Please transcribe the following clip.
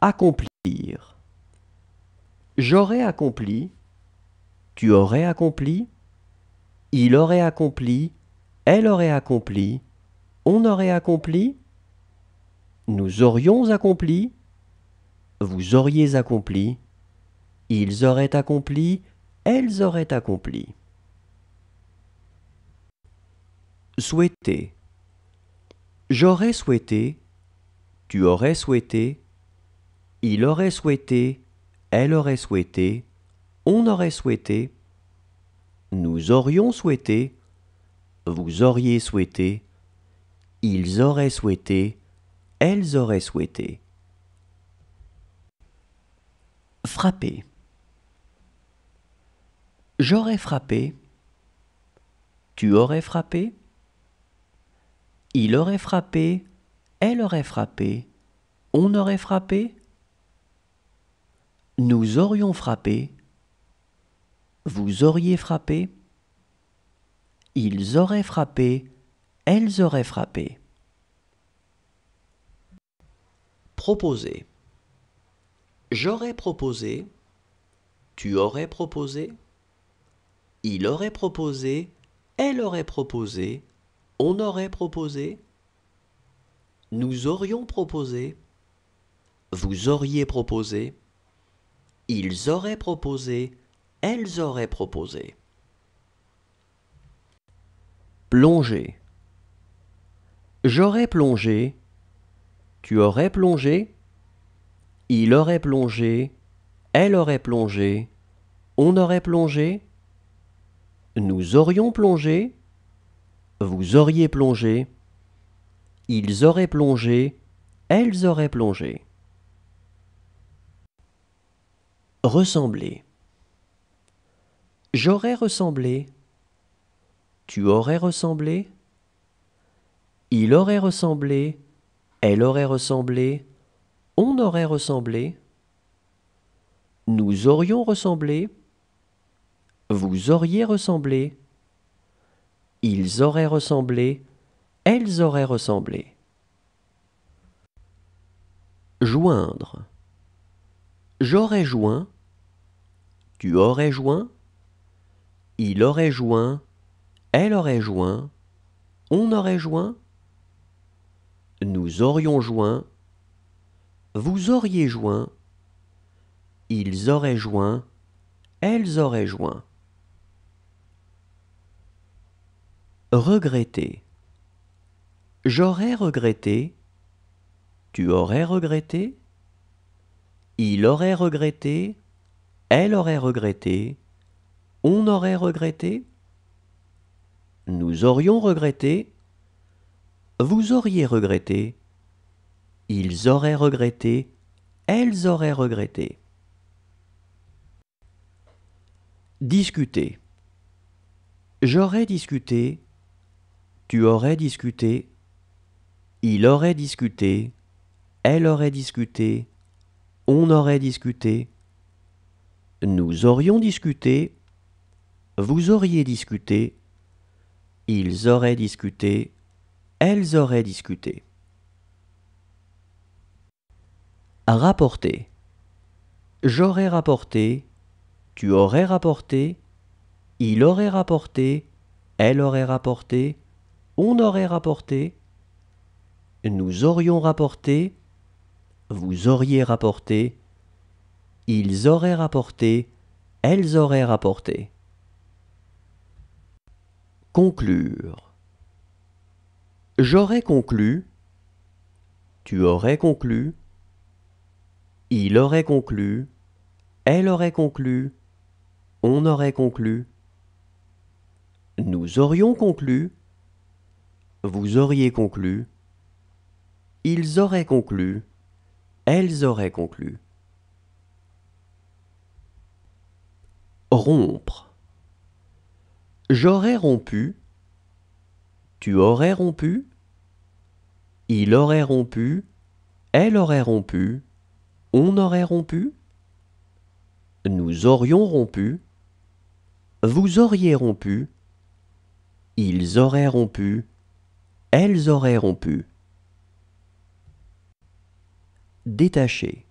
Accomplir. J'aurais accompli, tu aurais accompli, il aurait accompli, elle aurait accompli, on aurait accompli, nous aurions accompli, vous auriez accompli, ils auraient accompli, elles auraient accompli. Souhaiter. J'aurais souhaité, tu aurais souhaité, il aurait souhaité, elle aurait souhaité, on aurait souhaité, nous aurions souhaité, vous auriez souhaité, ils auraient souhaité, elles auraient souhaité. Frapper. J'aurais frappé, tu aurais frappé, il aurait frappé, elle aurait frappé, on aurait frappé, nous aurions frappé, vous auriez frappé, ils auraient frappé, elles auraient frappé. Proposer. J'aurais proposé, tu aurais proposé, il aurait proposé, elle aurait proposé, on aurait proposé, nous aurions proposé, vous auriez proposé, ils auraient proposé, elles auraient proposé. Plonger. J'aurais plongé, tu aurais plongé, il aurait plongé, elle aurait plongé, on aurait plongé, nous aurions plongé, vous auriez plongé, ils auraient plongé, elles auraient plongé. Ressembler. J'aurais ressemblé, tu aurais ressemblé, il aurait ressemblé, elle aurait ressemblé, on aurait ressemblé, nous aurions ressemblé, vous auriez ressemblé, ils auraient ressemblé, elles auraient ressemblé. Joindre. J'aurais joint, tu aurais joint, il aurait joint, elle aurait joint, on aurait joint, nous aurions joint, vous auriez joint, ils auraient joint, elles auraient joint. Regretter. J'aurais regretté, tu aurais regretté, il aurait regretté, elle aurait regretté, on aurait regretté, nous aurions regretté, vous auriez regretté, ils auraient regretté, elles auraient regretté. Discuter. J'aurais discuté, tu aurais discuté, il aurait discuté, elle aurait discuté, on aurait discuté, nous aurions discuté, vous auriez discuté, ils auraient discuté, elles auraient discuté. Rapporter. J'aurais rapporté, tu aurais rapporté, il aurait rapporté, elle aurait rapporté, on aurait rapporté, nous aurions rapporté, vous auriez rapporté, ils auraient rapporté, elles auraient rapporté. Conclure. J'aurais conclu, tu aurais conclu, il aurait conclu, elle aurait conclu, on aurait conclu, nous aurions conclu, vous auriez conclu, ils auraient conclu, elles auraient conclu. Rompre. J'aurais rompu, tu aurais rompu, il aurait rompu, elle aurait rompu, on aurait rompu, nous aurions rompu, vous auriez rompu, ils auraient rompu, elles auraient rompu. Détacher.